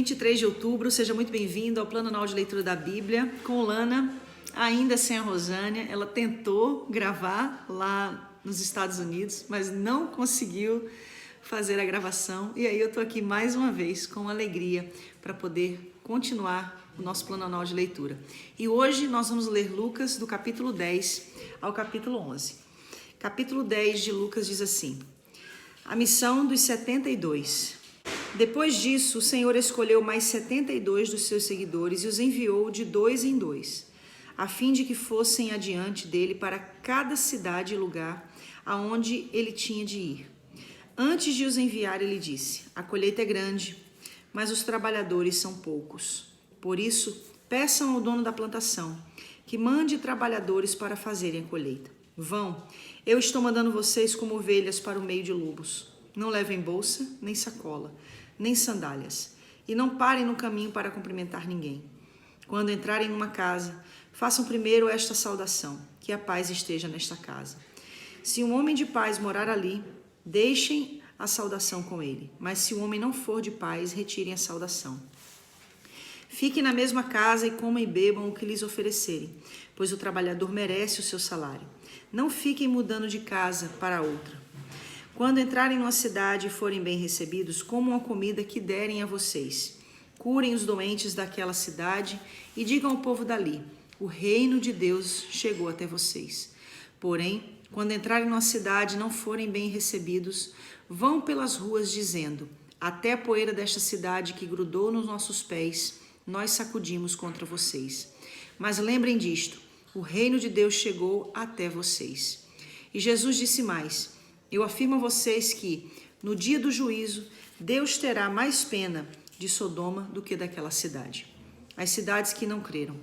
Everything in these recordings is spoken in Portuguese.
23 de outubro, seja muito bem-vindo ao Plano Anual de Leitura da Bíblia com Lana, ainda sem a Rosânia. Ela tentou gravar lá nos Estados Unidos, mas não conseguiu fazer a gravação. E aí eu tô aqui mais uma vez com alegria para poder continuar o nosso Plano Anual de Leitura. E hoje nós vamos ler Lucas do capítulo 10 ao capítulo 11. Capítulo 10 de Lucas diz assim: a missão dos 72. Depois disso, o Senhor escolheu mais 72 dos seus seguidores e os enviou de dois em dois, a fim de que fossem adiante dele para cada cidade e lugar aonde ele tinha de ir. Antes de os enviar, ele disse: a colheita é grande, mas os trabalhadores são poucos. Por isso, peçam ao dono da plantação que mande trabalhadores para fazerem a colheita. Vão, eu estou mandando vocês como ovelhas para o meio de lobos. Não levem bolsa, nem sacola, nem sandálias, e não parem no caminho para cumprimentar ninguém. Quando entrarem numa casa, façam primeiro esta saudação: que a paz esteja nesta casa. Se um homem de paz morar ali, deixem a saudação com ele, mas se o homem não for de paz, retirem a saudação. Fiquem na mesma casa e comam e bebam o que lhes oferecerem, pois o trabalhador merece o seu salário. Não fiquem mudando de casa para outra. Quando entrarem numa cidade e forem bem recebidos, comam a comida que derem a vocês. Curem os doentes daquela cidade e digam ao povo dali: o reino de Deus chegou até vocês. Porém, quando entrarem numa cidade e não forem bem recebidos, vão pelas ruas dizendo: até a poeira desta cidade que grudou nos nossos pés, nós sacudimos contra vocês. Mas lembrem disto: o reino de Deus chegou até vocês. E Jesus disse mais: eu afirmo a vocês que, no dia do juízo, Deus terá mais pena de Sodoma do que daquela cidade. As cidades que não creram.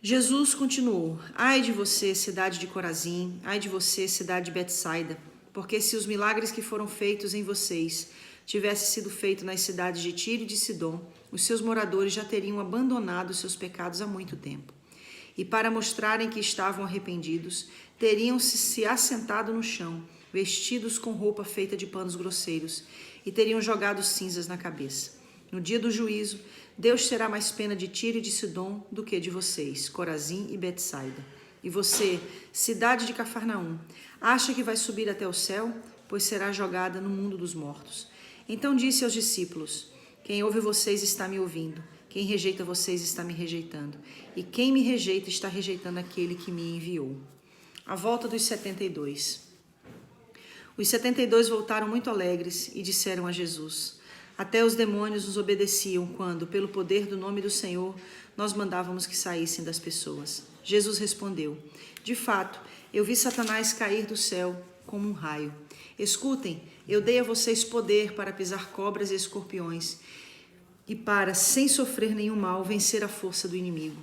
Jesus continuou: ai de você, cidade de Corazim, ai de você, cidade de Betsaida, porque se os milagres que foram feitos em vocês tivessem sido feitos nas cidades de Tiro e de Sidom, os seus moradores já teriam abandonado seus pecados há muito tempo. E para mostrarem que estavam arrependidos, teriam se assentado no chão, vestidos com roupa feita de panos grosseiros, e teriam jogado cinzas na cabeça. No dia do juízo, Deus terá mais pena de Tiro e de Sidom do que de vocês, Corazim e Betsaida. E você, cidade de Cafarnaum, acha que vai subir até o céu? Pois será jogada no mundo dos mortos. Então disse aos discípulos: quem ouve vocês está me ouvindo. Quem rejeita vocês está me rejeitando. E quem me rejeita está rejeitando aquele que me enviou. A volta dos 72. Os 72 voltaram muito alegres e disseram a Jesus: até os demônios nos obedeciam quando, pelo poder do nome do Senhor, nós mandávamos que saíssem das pessoas. Jesus respondeu: de fato, eu vi Satanás cair do céu como um raio. Escutem, eu dei a vocês poder para pisar cobras e escorpiões e para, sem sofrer nenhum mal, vencer a força do inimigo.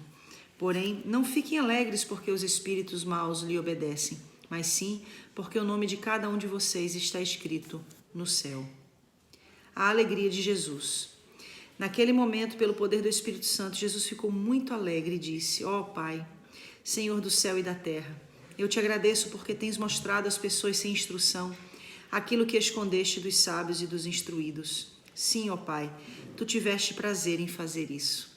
Porém, não fiquem alegres porque os espíritos maus lhe obedecem, mas sim porque o nome de cada um de vocês está escrito no céu. A alegria de Jesus. Naquele momento, pelo poder do Espírito Santo, Jesus ficou muito alegre e disse: ó Pai, Senhor do céu e da terra, eu te agradeço porque tens mostrado às pessoas sem instrução aquilo que escondeste dos sábios e dos instruídos. Sim, ó Pai, tu tiveste prazer em fazer isso.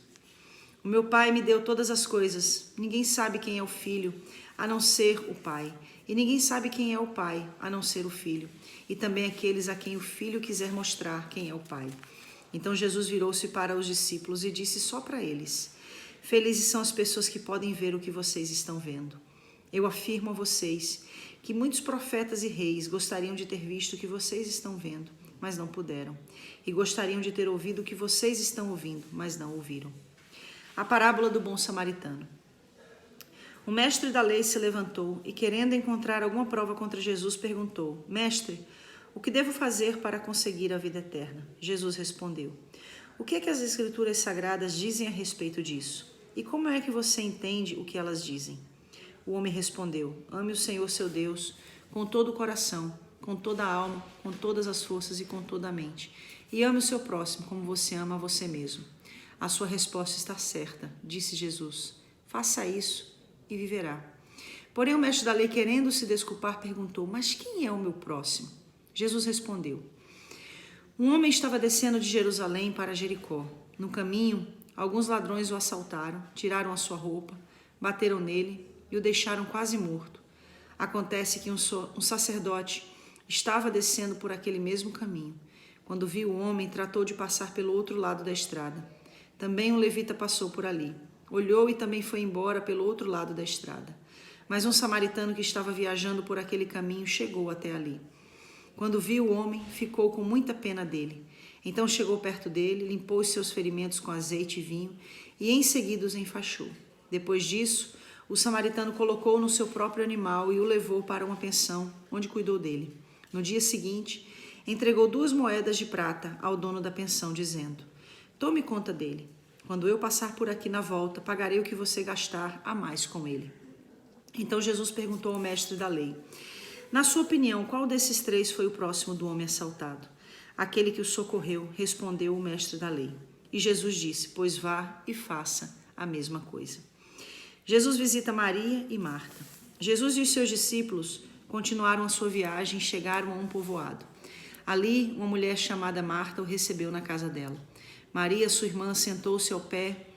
O meu Pai me deu todas as coisas. Ninguém sabe quem é o Filho, a não ser o Pai. E ninguém sabe quem é o Pai, a não ser o Filho. E também aqueles a quem o Filho quiser mostrar quem é o Pai. Então Jesus virou-se para os discípulos e disse só para eles: felizes são as pessoas que podem ver o que vocês estão vendo. Eu afirmo a vocês que muitos profetas e reis gostariam de ter visto o que vocês estão vendo, mas não puderam. E gostariam de ter ouvido o que vocês estão ouvindo, mas não ouviram. A parábola do bom samaritano. O mestre da lei se levantou e, querendo encontrar alguma prova contra Jesus, perguntou: mestre, o que devo fazer para conseguir a vida eterna? Jesus respondeu: o que é que as escrituras sagradas dizem a respeito disso? E como é que você entende o que elas dizem? O homem respondeu: ame o Senhor seu Deus com todo o coração, com toda a alma, com todas as forças e com toda a mente. E ame o seu próximo como você ama a você mesmo. A sua resposta está certa, disse Jesus. Faça isso e viverá. Porém o mestre da lei, querendo se desculpar, perguntou: mas quem é o meu próximo? Jesus respondeu: Um homem estava descendo de Jerusalém para Jericó. No caminho, alguns ladrões o assaltaram, tiraram a sua roupa, bateram nele e o deixaram quase morto. Acontece que um sacerdote estava descendo por aquele mesmo caminho. Quando viu o homem, tratou de passar pelo outro lado da estrada. Também um levita passou por ali. Olhou e também foi embora pelo outro lado da estrada. Mas um samaritano que estava viajando por aquele caminho chegou até ali. Quando viu o homem, ficou com muita pena dele. Então chegou perto dele, limpou os seus ferimentos com azeite e vinho e em seguida os enfaixou. Depois disso, o samaritano colocou-o no seu próprio animal e o levou para uma pensão, onde cuidou dele. No dia seguinte, entregou 2 moedas de prata ao dono da pensão, dizendo: tome conta dele. Quando eu passar por aqui na volta, pagarei o que você gastar a mais com ele. Então Jesus perguntou ao mestre da lei: na sua opinião, qual desses 3 foi o próximo do homem assaltado? Aquele que o socorreu, respondeu o mestre da lei. E Jesus disse: pois vá e faça a mesma coisa. Jesus visita Maria e Marta. Jesus e os seus discípulos continuaram a sua viagem e chegaram a um povoado. Ali, uma mulher chamada Marta o recebeu na casa dela. Maria, sua irmã, sentou-se ao pé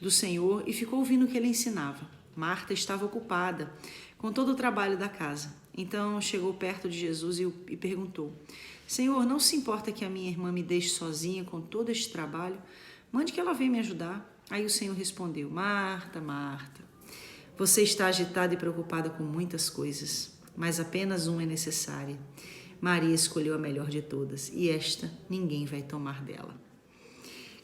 do Senhor e ficou ouvindo o que ele ensinava. Marta estava ocupada com todo o trabalho da casa. Então chegou perto de Jesus e perguntou: Senhor, não se importa que a minha irmã me deixe sozinha com todo este trabalho? Mande que ela venha me ajudar. Aí o Senhor respondeu: Marta, Marta, você está agitada e preocupada com muitas coisas, mas apenas uma é necessária. Maria escolheu a melhor de todas, e esta ninguém vai tomar dela.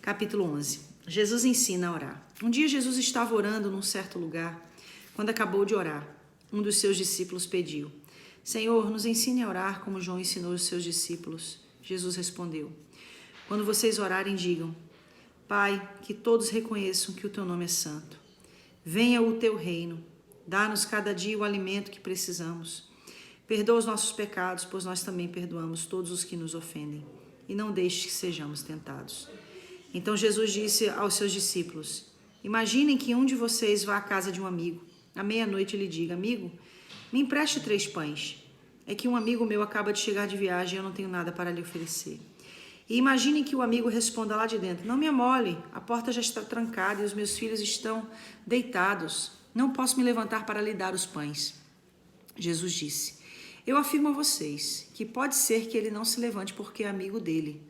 Capítulo 11. Jesus ensina a orar. Um dia Jesus estava orando num certo lugar. Quando acabou de orar, um dos seus discípulos pediu: Senhor, nos ensine a orar como João ensinou os seus discípulos. Jesus respondeu: quando vocês orarem, digam: Pai, que todos reconheçam que o teu nome é santo. Venha o teu reino. Dá-nos cada dia o alimento que precisamos. Perdoa os nossos pecados, pois nós também perdoamos todos os que nos ofendem. E não deixe que sejamos tentados. Então Jesus disse aos seus discípulos: imaginem que um de vocês vá à casa de um amigo. À meia-noite lhe diga: amigo, me empreste 3 pães. É que um amigo meu acaba de chegar de viagem e eu não tenho nada para lhe oferecer. E imaginem que o amigo responda lá de dentro: não me amole, a porta já está trancada e os meus filhos estão deitados. Não posso me levantar para lhe dar os pães. Jesus disse: eu afirmo a vocês que pode ser que ele não se levante porque é amigo dele,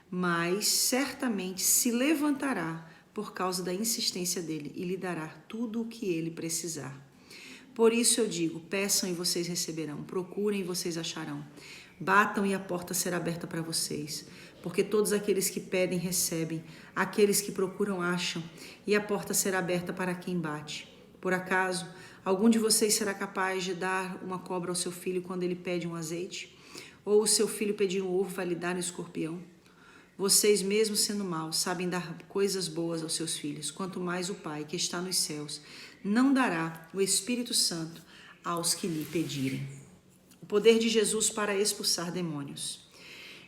mas certamente se levantará por causa da insistência dele e lhe dará tudo o que ele precisar. Por isso eu digo: peçam e vocês receberão, procurem e vocês acharão, batam e a porta será aberta para vocês. Porque todos aqueles que pedem recebem, aqueles que procuram acham, e a porta será aberta para quem bate. Por acaso, algum de vocês será capaz de dar uma cobra ao seu filho quando ele pede um azeite? Ou o seu filho pedir um ovo vai lhe dar um escorpião? Vocês, mesmo sendo maus, sabem dar coisas boas aos seus filhos, quanto mais o Pai, que está nos céus, não dará o Espírito Santo aos que lhe pedirem. O poder de Jesus para expulsar demônios.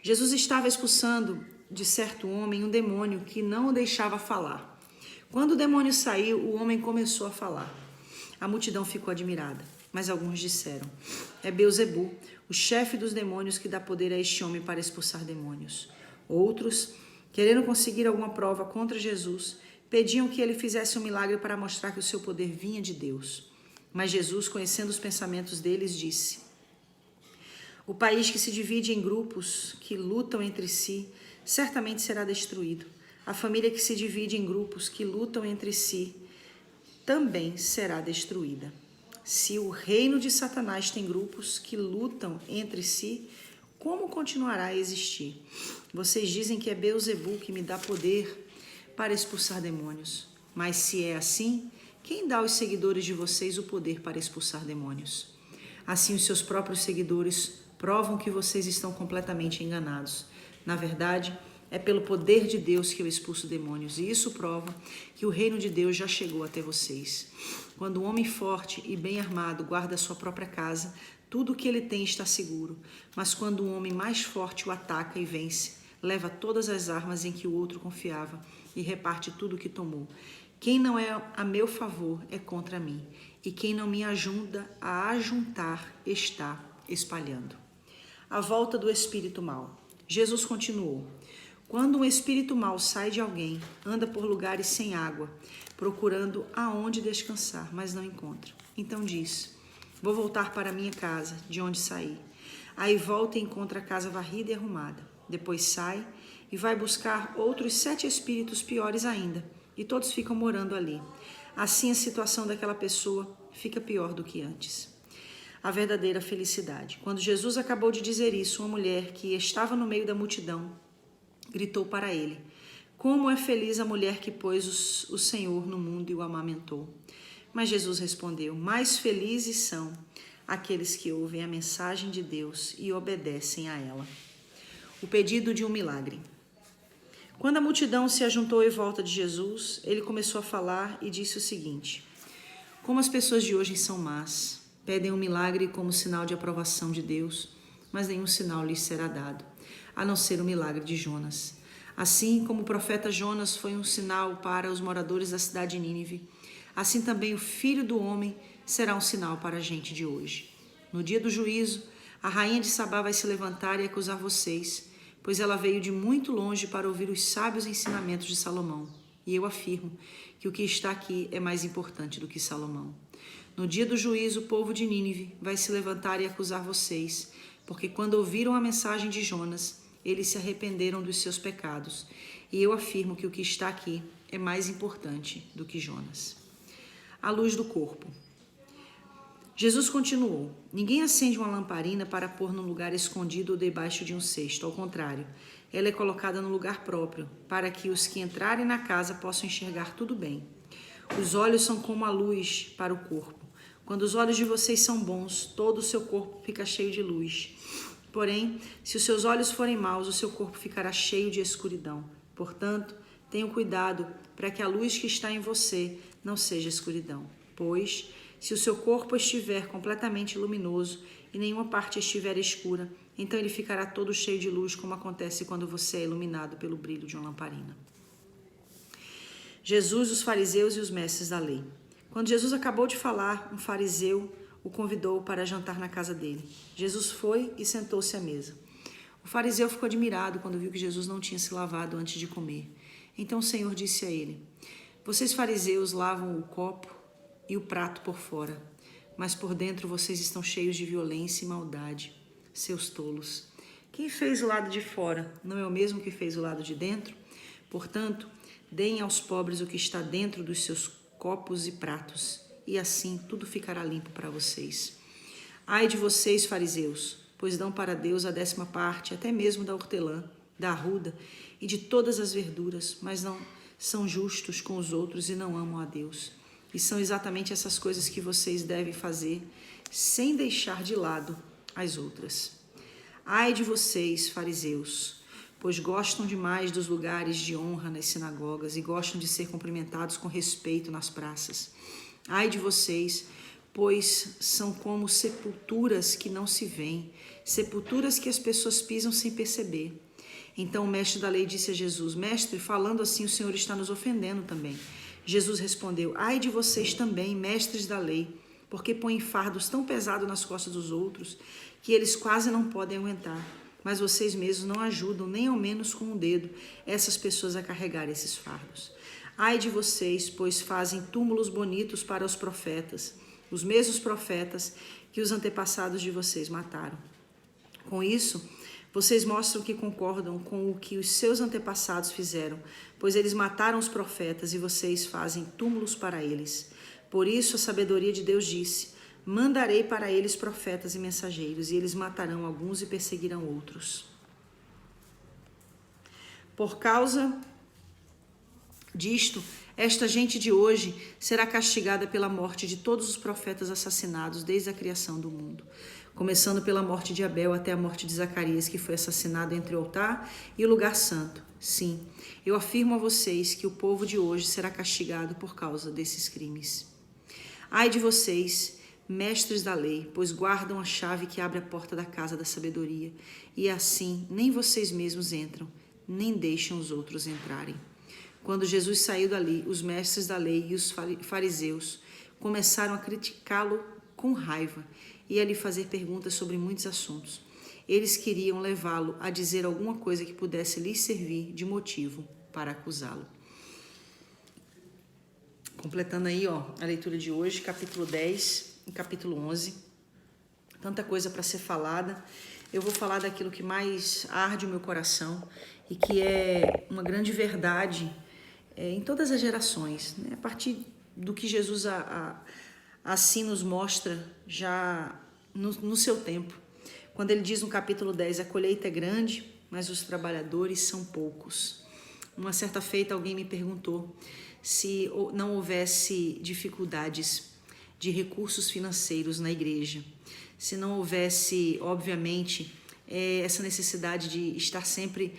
Jesus estava expulsando de certo homem um demônio que não o deixava falar. Quando o demônio saiu, o homem começou a falar. A multidão ficou admirada, mas alguns disseram: é Beelzebu, o chefe dos demônios, que dá poder a este homem para expulsar demônios. Outros, querendo conseguir alguma prova contra Jesus, pediam que ele fizesse um milagre para mostrar que o seu poder vinha de Deus. Mas Jesus, conhecendo os pensamentos deles, disse: o país que se divide em grupos que lutam entre si, certamente será destruído. A família que se divide em grupos que lutam entre si, também será destruída. Se o reino de Satanás tem grupos que lutam entre si, como continuará a existir? Vocês dizem que é Beelzebu que me dá poder para expulsar demônios. Mas se é assim, quem dá aos seguidores de vocês o poder para expulsar demônios? Assim, os seus próprios seguidores provam que vocês estão completamente enganados. Na verdade, é pelo poder de Deus que eu expulso demônios, e isso prova que o reino de Deus já chegou até vocês. Quando um homem forte e bem armado guarda a sua própria casa, tudo o que ele tem está seguro. Mas quando um homem mais forte o ataca e vence, leva todas as armas em que o outro confiava e reparte tudo o que tomou. Quem não é a meu favor é contra mim, e quem não me ajuda a ajuntar está espalhando. A volta do espírito mau. Jesus continuou: quando um espírito mau sai de alguém, anda por lugares sem água, procurando aonde descansar, mas não encontra. Então diz: vou voltar para minha casa, de onde saí. Aí volta e encontra a casa varrida e arrumada. Depois sai e vai buscar outros 7 espíritos piores ainda, e todos ficam morando ali. Assim a situação daquela pessoa fica pior do que antes. A verdadeira felicidade. Quando Jesus acabou de dizer isso, uma mulher que estava no meio da multidão gritou para ele: como é feliz a mulher que pôs o Senhor no mundo e o amamentou. Mas Jesus respondeu: mais felizes são aqueles que ouvem a mensagem de Deus e obedecem a ela. O pedido de um milagre. Quando a multidão se ajuntou em volta de Jesus, ele começou a falar e disse o seguinte: como as pessoas de hoje são más, pedem um milagre como sinal de aprovação de Deus, mas nenhum sinal lhes será dado, a não ser o milagre de Jonas. Assim como o profeta Jonas foi um sinal para os moradores da cidade de Nínive, assim também o Filho do Homem será um sinal para a gente de hoje. No dia do juízo, a rainha de Sabá vai se levantar e acusar vocês, pois ela veio de muito longe para ouvir os sábios ensinamentos de Salomão. E eu afirmo que o que está aqui é mais importante do que Salomão. No dia do juízo, o povo de Nínive vai se levantar e acusar vocês, porque quando ouviram a mensagem de Jonas, eles se arrependeram dos seus pecados. E eu afirmo que o que está aqui é mais importante do que Jonas. A luz do corpo. Jesus continuou: ninguém acende uma lamparina para pôr num lugar escondido ou debaixo de um cesto. Ao contrário, ela é colocada no lugar próprio, para que os que entrarem na casa possam enxergar tudo bem. Os olhos são como a luz para o corpo. Quando os olhos de vocês são bons, todo o seu corpo fica cheio de luz. Porém, se os seus olhos forem maus, o seu corpo ficará cheio de escuridão. Portanto, tenham cuidado para que a luz que está em você não seja escuridão. Pois, se o seu corpo estiver completamente luminoso e nenhuma parte estiver escura, então ele ficará todo cheio de luz, como acontece quando você é iluminado pelo brilho de uma lamparina. Jesus, os fariseus e os mestres da lei. Quando Jesus acabou de falar, um fariseu o convidou para jantar na casa dele. Jesus foi e sentou-se à mesa. O fariseu ficou admirado quando viu que Jesus não tinha se lavado antes de comer. Então o Senhor disse a ele: vocês fariseus lavam o copo e o prato por fora, mas por dentro vocês estão cheios de violência e maldade, seus tolos. Quem fez o lado de fora não é o mesmo que fez o lado de dentro? Portanto, deem aos pobres o que está dentro dos seus copos e pratos, e assim tudo ficará limpo para vocês. Ai de vocês, fariseus, pois dão para Deus a 10ª parte, até mesmo da hortelã, da arruda e de todas as verduras, mas não são justos com os outros e não amam a Deus. E são exatamente essas coisas que vocês devem fazer, sem deixar de lado as outras. Ai de vocês, fariseus, pois gostam demais dos lugares de honra nas sinagogas e gostam de ser cumprimentados com respeito nas praças. Ai de vocês, pois são como sepulturas que não se veem, sepulturas que as pessoas pisam sem perceber. Então o mestre da lei disse a Jesus: mestre, falando assim o Senhor está nos ofendendo também. Jesus respondeu: ai de vocês também, mestres da lei, porque põem fardos tão pesados nas costas dos outros que eles quase não podem aguentar. Mas vocês mesmos não ajudam, nem ao menos com o dedo, essas pessoas a carregar esses fardos. Ai de vocês, pois fazem túmulos bonitos para os profetas, os mesmos profetas que os antepassados de vocês mataram. Com isso, vocês mostram que concordam com o que os seus antepassados fizeram, pois eles mataram os profetas e vocês fazem túmulos para eles. Por isso a sabedoria de Deus disse: mandarei para eles profetas e mensageiros, e eles matarão alguns e perseguirão outros. Por causa disto, esta gente de hoje será castigada pela morte de todos os profetas assassinados desde a criação do mundo, começando pela morte de Abel até a morte de Zacarias, que foi assassinado entre o altar e o lugar santo. Sim, eu afirmo a vocês que o povo de hoje será castigado por causa desses crimes. Ai de vocês, mestres da lei, pois guardam a chave que abre a porta da casa da sabedoria, e assim nem vocês mesmos entram, nem deixam os outros entrarem. Quando Jesus saiu dali, os mestres da lei e os fariseus começaram a criticá-lo com raiva e a lhe fazer perguntas sobre muitos assuntos. eles queriam levá-lo a dizer alguma coisa que pudesse lhes servir de motivo para acusá-lo. Completando aí, a leitura de hoje, capítulo 10 e capítulo 11. Tanta coisa para ser falada. Eu vou falar daquilo que mais arde o meu coração e que é uma grande verdade em todas as gerações, né? A partir do que Jesus assim nos mostra já no seu tempo. Quando ele diz no capítulo 10, a colheita é grande, mas os trabalhadores são poucos. Uma certa feita alguém me perguntou se não houvesse dificuldades de recursos financeiros na igreja, se não houvesse, obviamente, essa necessidade de estar sempre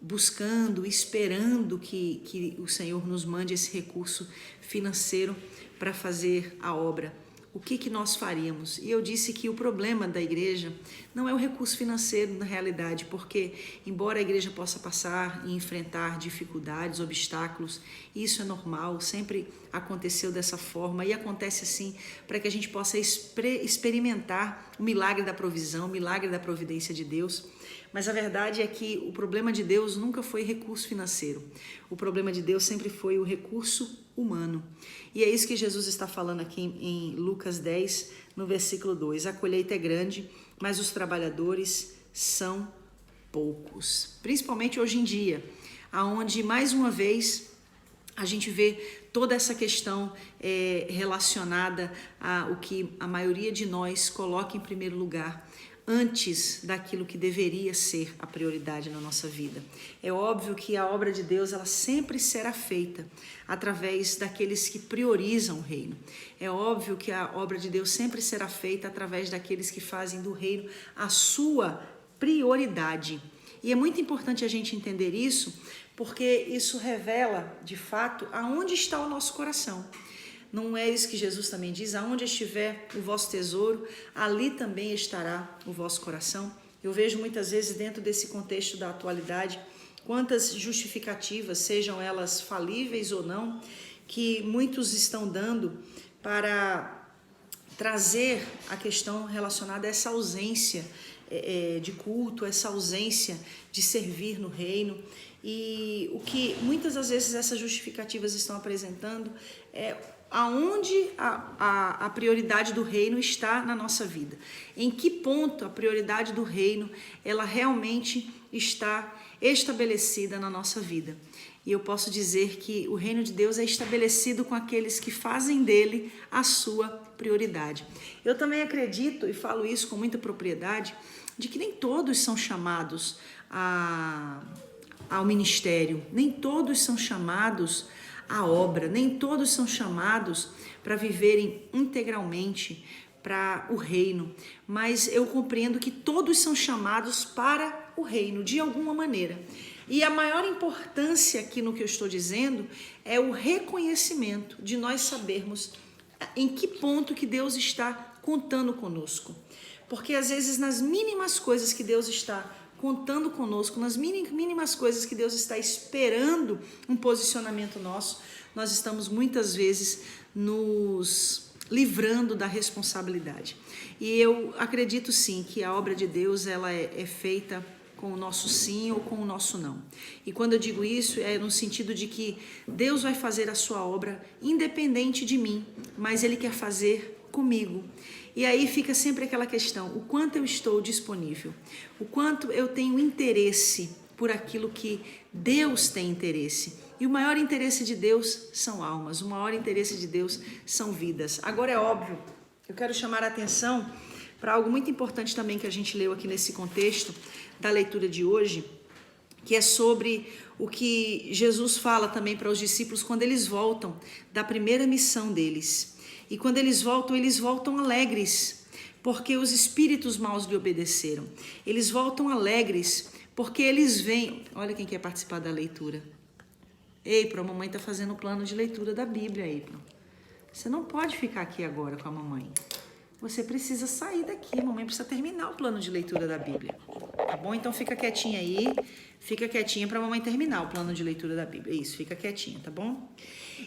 buscando, esperando que o Senhor nos mande esse recurso financeiro para fazer a obra. O que nós faríamos? E eu disse que o problema da igreja não é o recurso financeiro na realidade, porque embora a igreja possa passar e enfrentar dificuldades, obstáculos, isso é normal, sempre aconteceu dessa forma e acontece assim para que a gente possa experimentar o milagre da provisão, o milagre da providência de Deus. Mas a verdade é que o problema de Deus nunca foi recurso financeiro. O problema de Deus sempre foi o recurso humano. E é isso que Jesus está falando aqui em Lucas 10, no versículo 2. A colheita é grande, mas os trabalhadores são poucos. Principalmente hoje em dia, onde mais uma vez a gente vê toda essa questão relacionada ao que a maioria de nós coloca em primeiro lugar, antes daquilo que deveria ser a prioridade na nossa vida. É óbvio que a obra de Deus ela sempre será feita através daqueles que priorizam o reino. É óbvio que a obra de Deus sempre será feita através daqueles que fazem do reino a sua prioridade. E é muito importante a gente entender isso, porque isso revela, de fato, aonde está o nosso coração. Não é isso que Jesus também diz? Aonde estiver o vosso tesouro, ali também estará o vosso coração. Eu vejo muitas vezes dentro desse contexto da atualidade, quantas justificativas, sejam elas falíveis ou não, que muitos estão dando para trazer a questão relacionada a essa ausência de culto, essa ausência de servir no reino. E o que muitas das vezes essas justificativas estão apresentando é aonde a prioridade do reino está na nossa vida. Em que ponto a prioridade do reino ela realmente está estabelecida na nossa vida. E eu posso dizer que o reino de Deus é estabelecido com aqueles que fazem dele a sua prioridade. Eu também acredito, e falo isso com muita propriedade, de que nem todos são chamados ao ministério, nem todos são chamados à obra, nem todos são chamados para viverem integralmente para o reino, mas eu compreendo que todos são chamados para o reino, de alguma maneira. E a maior importância aqui no que eu estou dizendo é o reconhecimento de nós sabermos em que ponto que Deus está contando conosco. Porque às vezes nas mínimas coisas que Deus está contando conosco, nas mínimas coisas que Deus está esperando um posicionamento nosso, nós estamos muitas vezes nos livrando da responsabilidade. E eu acredito sim que a obra de Deus ela é feita com o nosso sim ou com o nosso não. E quando eu digo isso é no sentido de que Deus vai fazer a sua obra independente de mim, mas Ele quer fazer comigo. E aí fica sempre aquela questão, o quanto eu estou disponível, o quanto eu tenho interesse por aquilo que Deus tem interesse. E o maior interesse de Deus são almas, o maior interesse de Deus são vidas. Agora é óbvio, eu quero chamar a atenção para algo muito importante também que a gente leu aqui nesse contexto da leitura de hoje, que é sobre o que Jesus fala também para os discípulos quando eles voltam da primeira missão deles. E quando eles voltam alegres, porque os espíritos maus lhe obedeceram. Eles voltam alegres, porque eles veem... Olha quem quer participar da leitura. April, a mamãe está fazendo o plano de leitura da Bíblia, April. Você não pode ficar aqui agora com a mamãe. Você precisa sair daqui, a mamãe precisa terminar o plano de leitura da Bíblia. Tá bom? Então fica quietinha aí, fica quietinha para a mamãe terminar o plano de leitura da Bíblia. Isso, fica quietinha, tá bom?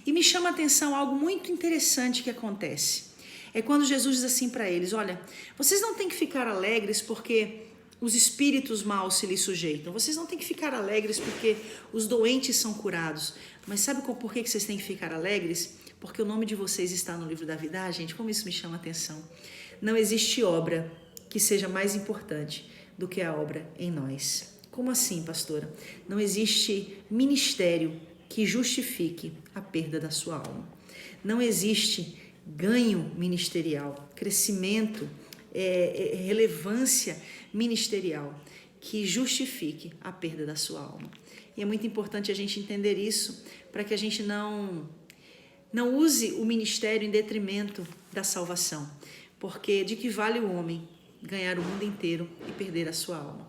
E me chama a atenção algo muito interessante que acontece. É quando Jesus diz assim para eles, olha, vocês não têm que ficar alegres porque os espíritos maus se lhe sujeitam. Vocês não têm que ficar alegres porque os doentes são curados. Mas sabe por que vocês têm que ficar alegres? Porque o nome de vocês está no livro da vida. Ah, gente, como isso me chama a atenção. Não existe obra que seja mais importante do que a obra em nós. Como assim, pastora? Não existe ministério que justifique a perda da sua alma. Não existe ganho ministerial, crescimento, relevância ministerial que justifique a perda da sua alma. E é muito importante a gente entender isso para que a gente não use o ministério em detrimento da salvação. Porque de que vale o homem ganhar o mundo inteiro e perder a sua alma?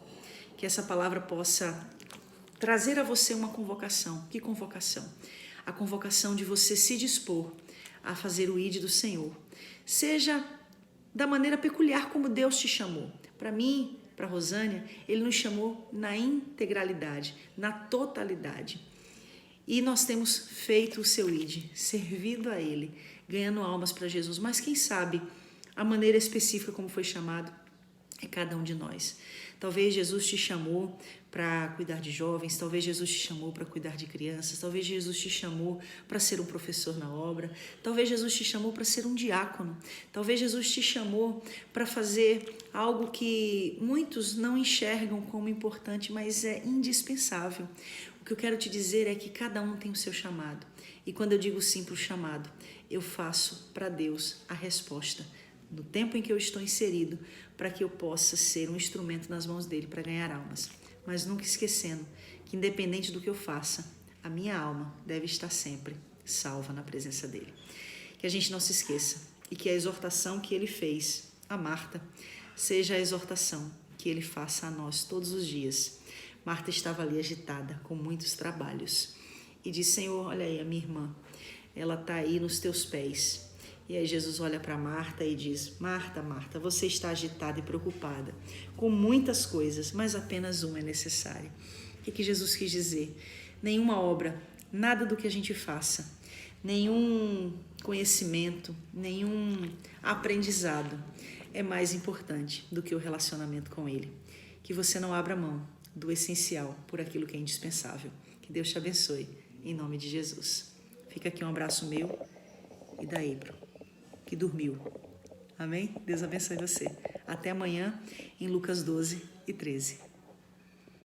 Que essa palavra possa trazer a você uma convocação. Que convocação? A convocação de você se dispor a fazer o ID do Senhor. Seja da maneira peculiar como Deus te chamou. Para mim, para Rosânia, Ele nos chamou na integralidade, na totalidade. E nós temos feito o seu ID, servido a Ele, ganhando almas para Jesus. Mas quem sabe a maneira específica como foi chamado é cada um de nós. Talvez Jesus te chamou para cuidar de jovens, talvez Jesus te chamou para cuidar de crianças, talvez Jesus te chamou para ser um professor na obra, talvez Jesus te chamou para ser um diácono, talvez Jesus te chamou para fazer algo que muitos não enxergam como importante, mas é indispensável. O que eu quero te dizer é que cada um tem o seu chamado. E quando eu digo sim para o chamado, eu faço para Deus a resposta no tempo em que eu estou inserido, para que eu possa ser um instrumento nas mãos dele para ganhar almas. Mas nunca esquecendo que, independente do que eu faça, a minha alma deve estar sempre salva na presença dele. Que a gente não se esqueça e que a exortação que ele fez a Marta seja a exortação que ele faça a nós todos os dias. Marta estava ali agitada, com muitos trabalhos, e disse: Senhor, olha aí a minha irmã, ela está aí nos teus pés. E aí Jesus olha para Marta e diz: Marta, Marta, você está agitada e preocupada com muitas coisas, mas apenas uma é necessária. O que Jesus quis dizer? Nenhuma obra, nada do que a gente faça, nenhum conhecimento, nenhum aprendizado é mais importante do que o relacionamento com Ele. Que você não abra mão do essencial por aquilo que é indispensável. Que Deus te abençoe, em nome de Jesus. Fica aqui um abraço meu e da Ebro, que dormiu. Amém? Deus abençoe você. Até amanhã em Lucas 12 e 13.